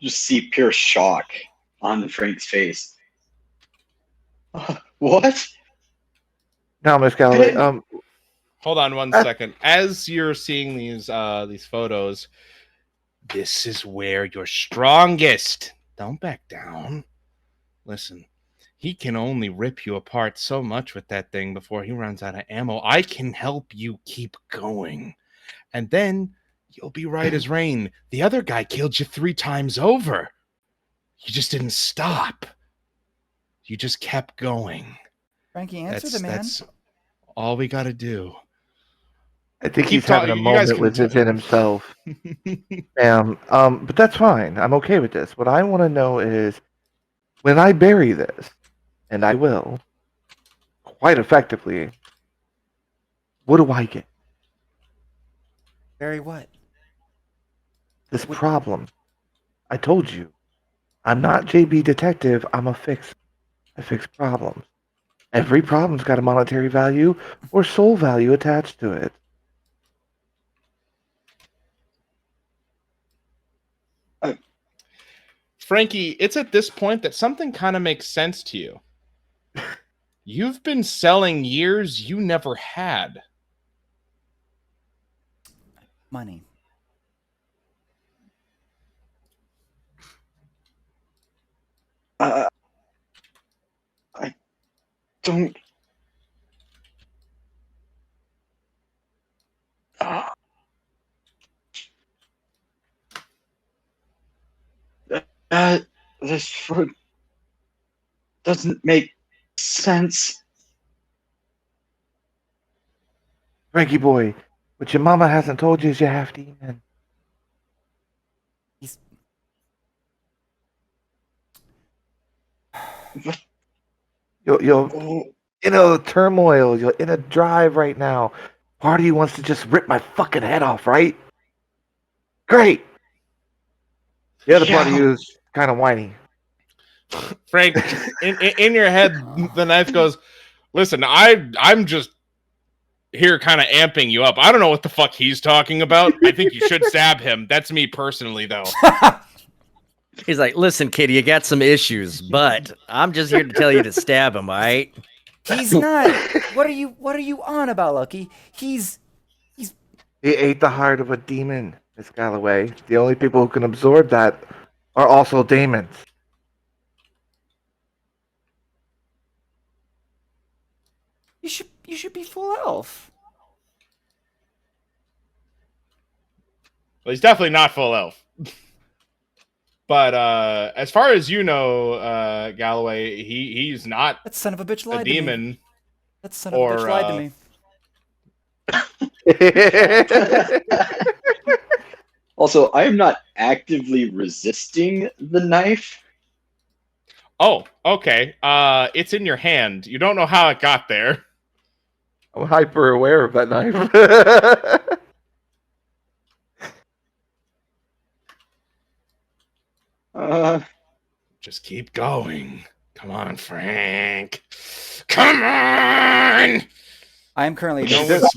Just see pure shock on Frank's face. What?
Now, Miss Galloway,
Hold on one second. As you're seeing these photos, this is where you're strongest. Don't back down. Listen, he can only rip you apart so much with that thing before he runs out of ammo. I can help you keep going. And then you'll be right as rain. The other guy killed you 3 times over. You just didn't stop. You just kept going.
Frankie, answer the man.
That's all we got to do.
I think
Keep
he's having a
talking. You guys
moment
can
within himself. But that's fine. I'm okay with this. What I want to know is, when I bury this, and I will, quite effectively, what do I get?
Barry, what?
This problem. I told you. I'm not JB Detective. I'm a fixer. I fix problems. Every problem's got a monetary value or soul value attached to it.
Frankie, it's at this point that something kind of makes sense to you. You've been selling years you never had.
Money.
I don't. This fruit doesn't make sense.
Frankie boy, what your mama hasn't told you is you're half demon.
He's...
You're
Oh,
in a turmoil. You're in a drive right now. Part of you wants to just rip my fucking head off, right? Great. The other part of you is kind of whiny.
Frank, in your head, the knife goes, listen, I'm just here kind of amping you up. I don't know what the fuck he's talking about. I think you should stab him. That's me personally, though.
He's like, listen, kid, you got some issues, but I'm just here to tell you to stab him, all right?
He's not. What are you on about, Lucky?
He ate the heart of a demon, Miss Galloway. The only people who can absorb that are also demons.
You should be full elf.
Well, he's definitely not full elf. But as far as you know, Galloway, he's not
That son of a bitch
a
lied to me.
demon.
That son of a bitch lied to me.
Also, I am not actively resisting the knife.
Oh, okay. It's in your hand. You don't know how it got there.
I'm hyper aware of that knife.
Just keep going. Come on, Frank. Come on!
I am currently.
You know what's-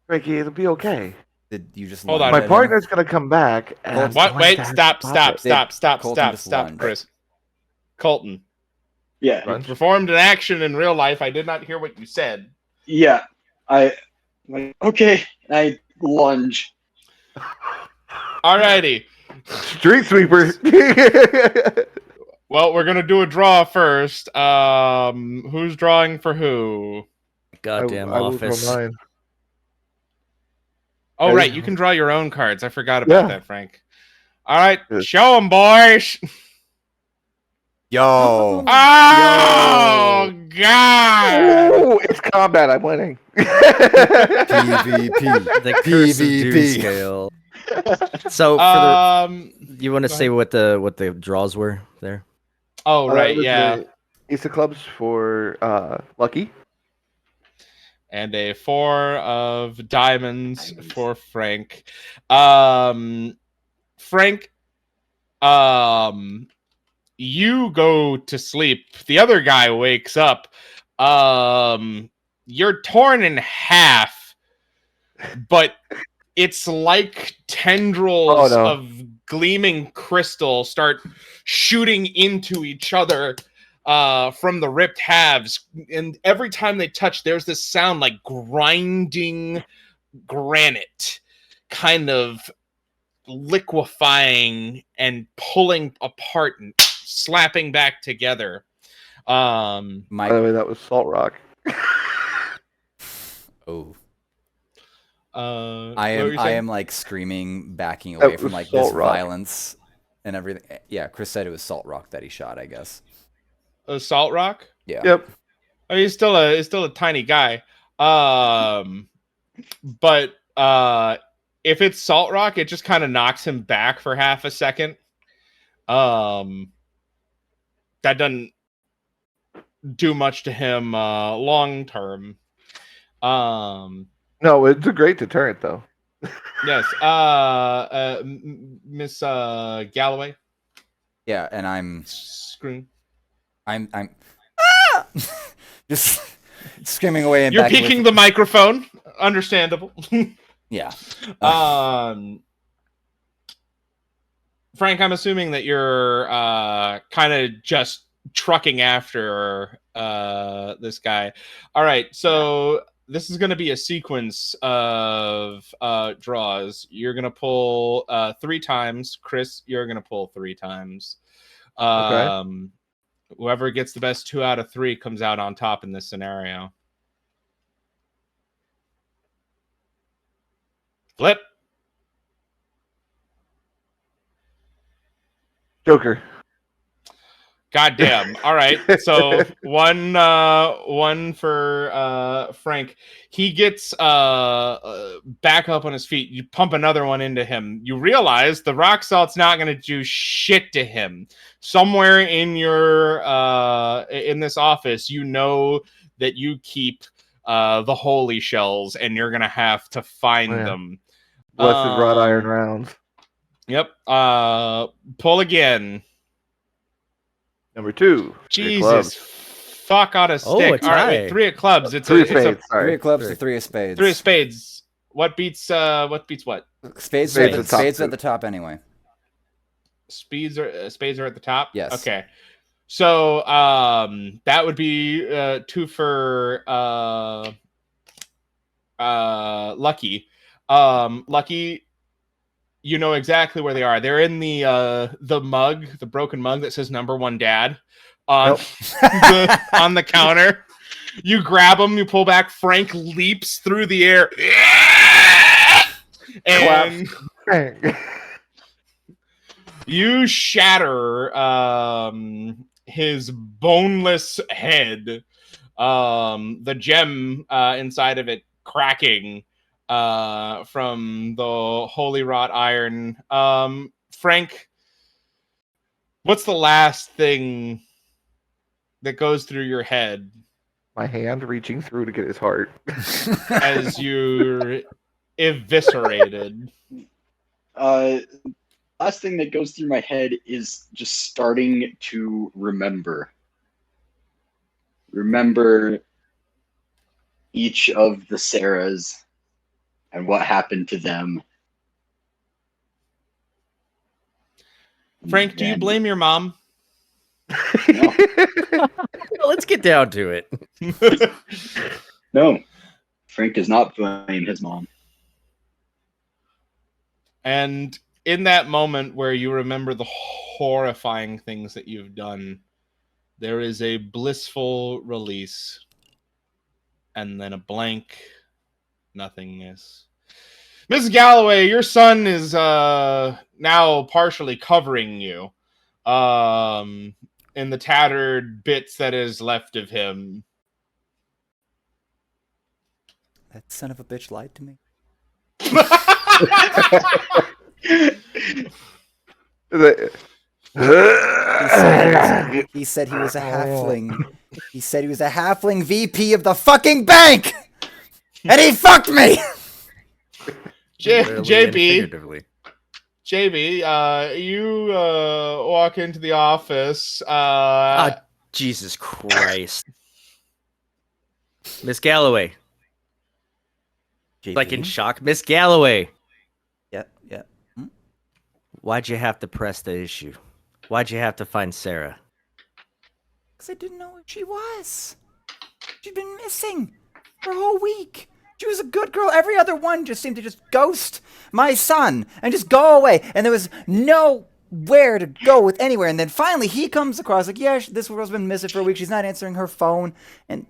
Frankie, it'll be okay.
Did you just
Hold
lunge
on.
My
at him?
partner's gonna come back. And
What?
I'm
Wait,
going to
stop,
have to
stop,
it.
stop,
Colton just
stop,
lunge.
Chris. Colton,
Yeah,
Lunge?
performed an action in real life. I did not hear what you said.
yeah. I'm like, okay. I lunge.
Alrighty.
Street sweeper.
Well, we're gonna do a draw first. Who's drawing for who?
Goddamn
I will draw
office.
mine.
Oh,
Okay.
right. You can draw your own cards. I forgot about
Yeah.
that, Frank. All right.
Good.
Show them, boys.
Yo.
Oh, God.
Oh, it's combat. I'm winning.
PvP.
The curse of
PvP.
doom scale. So, you want to
go
say what the draws were there?
Oh, right.
was
Yeah.
the Ace of clubs for Lucky.
And a 4 of diamonds for Frank. Frank, you go to sleep. The other guy wakes up. You're torn in half, but it's like tendrils of gleaming crystal start shooting into each other from the ripped halves. And every time they touch, there's this sound like grinding granite, kind of liquefying and pulling apart and slapping back together.
By the way, that was Salt Rock.
Oh.
What
I
were you saying?
am like screaming, backing away from like this
Salt Rock.
violence and everything. Yeah, Chris said it was Salt Rock that he shot, I guess.
Salt Rock?
Yeah.
Yep.
I mean, he's still a tiny guy. But if it's Salt Rock, it just kind of knocks him back for half a second. That doesn't do much to him long term.
No, it's a great deterrent though.
Yes. Miss Galloway.
Yeah, and I'm
Scream.
ah! Just screaming away and
You're
backing away
peeking the microphone. Understandable.
Yeah.
Frank, I'm assuming that you're kind of just trucking after this guy. All right, so this is going to be a sequence of draws. You're going to pull 3 times. Chris, you're going to pull 3 times.
Okay.
Whoever gets the best 2 out of 3 comes out on top in this scenario. Flip.
Joker.
Goddamn. All right. So one for Frank. He gets back up on his feet. You pump another one into him. You realize the rock salt's not going to do shit to him. Somewhere in your in this office, you know that you keep the holy shells, and you're going to have to find them.
Blessed wrought iron rounds.
Yep. Pull again.
Number 2.
Jesus. Fuck on a stick.
it's
all right,
high.
wait, 3 of clubs. It's
3
a
spades. Sorry.
3 of clubs to 3 of spades.
3 of spades. What beats what?
Spades
Spades
are
at the top,
spades
too.
at the top anyway.
Spades are at the top?
Yes.
Okay. So that would be 2 for Lucky. Lucky, you know exactly where they are. They're in the mug, the broken mug that says "Number 1 Dad" on on the counter. You grab them, you pull back. Frank leaps through the air, and you shatter his boneless head. The gem inside of it cracking from the holy wrought iron. Frank, what's the last thing that goes through your head
My hand reaching through to get his heart.
as you're eviscerated?
Last thing that goes through my head is just starting to remember each of the Sarahs and what happened to them.
Frank, do you blame your mom?
No.
Let's get down to it.
No, Frank does not blame his mom.
And in that moment where you remember the horrifying things that you've done, there is a blissful release and then a blank nothingness. Miss Galloway, your son is now partially covering you in the tattered bits that is left of him.
That son of a bitch lied to me. He said he was a halfling. He said he was a halfling VP of the fucking bank, and he fucked me.
JB, you walk into the office.
Jesus Christ. Miss Galloway.
JP?
Like in shock. Miss Galloway.
Yeah.
Why'd you have to press the issue? Why'd you have to find Sarah?
Because I didn't know where she was. She'd been missing for a whole week. She was a good girl. Every other one just seemed to just ghost my son and just go away. And there was nowhere to go with anywhere. And then finally he comes across like, yeah, this girl's been missing for a week. She's not answering her phone. And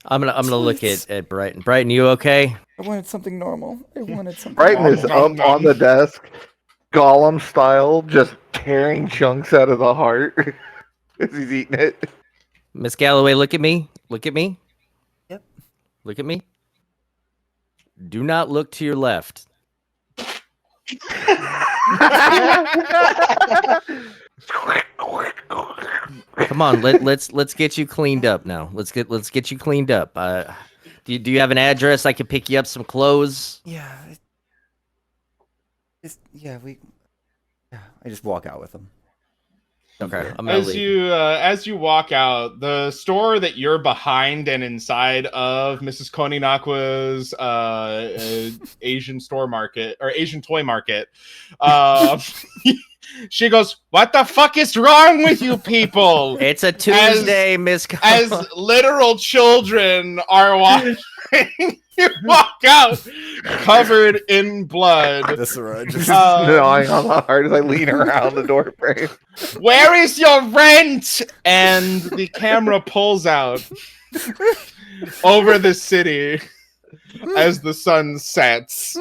I'm gonna look at Brighton. Brighton, you okay?
I wanted something normal.
Brighton is up on the desk, Gollum style, just tearing chunks out of the heart as he's eating it.
Miss Galloway, look at me. Look at me.
Yep.
Look at me. Do not look to your left. Come on, let's get you cleaned up now. Let's get you cleaned up. Do you have an address? I can pick you up some clothes.
yeah. I just walk out with them.
Okay, I'm gonna leave.
As you walk out, the store that you're behind and inside of, Mrs. Koninakwa's Asian store market or Asian toy market, she goes, "What the fuck is wrong with you people?"
It's a Tuesday, Miss.
As literal children are watching you walk out covered in blood.
Just
Gnawing on the heart as I lean around the door frame.
Where is your rent? And the camera pulls out over the city as the sun sets.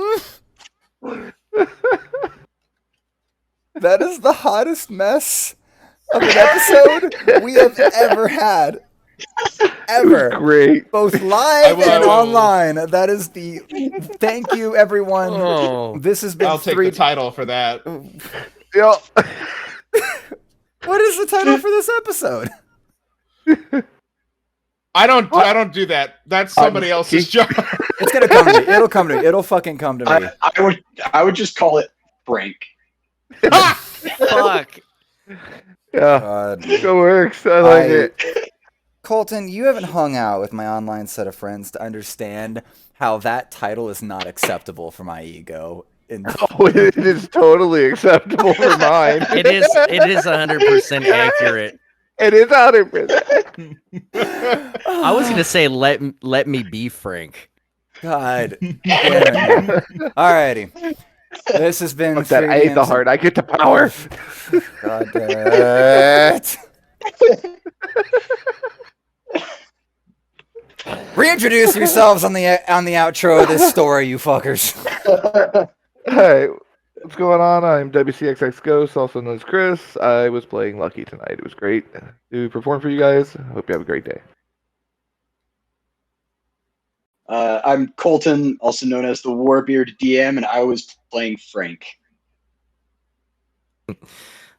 That is the hottest mess of an episode we have ever had. Ever.
Great.
Both live
I
and
will.
online. That is the... Thank you, everyone.
Oh.
This has been
I'll take the title for that.
Yeah.
What is the title for this episode?
I don't do that. That's somebody else's job.
It's gonna come to me. It'll come to me. It'll fucking come to me.
I would just call it Frank.
Fuck.
Yeah.
God.
It works. I like it.
Colton, you haven't hung out with my online set of friends to understand how that title is not acceptable for my ego.
Oh, it is totally acceptable for mine.
It is 100% accurate.
It is 100%.
I was gonna say let me be Frank.
God. Alrighty. This has been
Fuck that. I ate the heart. I get the power.
God damn it. Reintroduce yourselves on the outro of this story, you fuckers.
Hey, what's going on? I'm WCXX Ghost, also known as Chris. I was playing Lucky tonight. It was great to perform for you guys. Hope you have a great day.
I'm Colton, also known as the Warbeard DM, and I was playing Frank.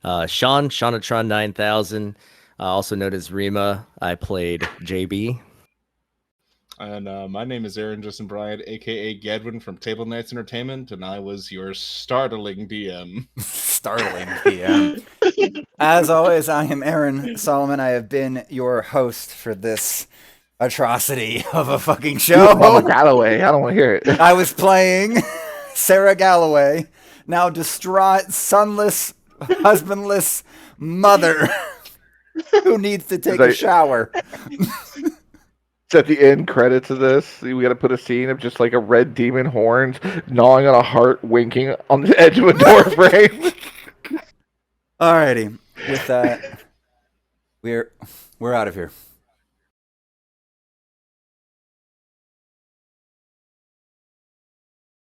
Shonatron 9000, also known as Rima. I played JB.
And my name is Aaron Justin Bryant, aka Gedwin from Table Knights Entertainment, and I was your startling DM.
Startling DM. As always, I am Aaron Solomon. I have been your host for this atrocity of a fucking show.
Mama Galloway. I don't want to hear it.
I was playing Sarah Galloway, now distraught, sonless, husbandless mother who needs to take a shower.
At the end credits of this, we got to put a scene of just like a red demon horns gnawing on a heart, winking on the edge of a door frame.
Alrighty, with that, we're out of here.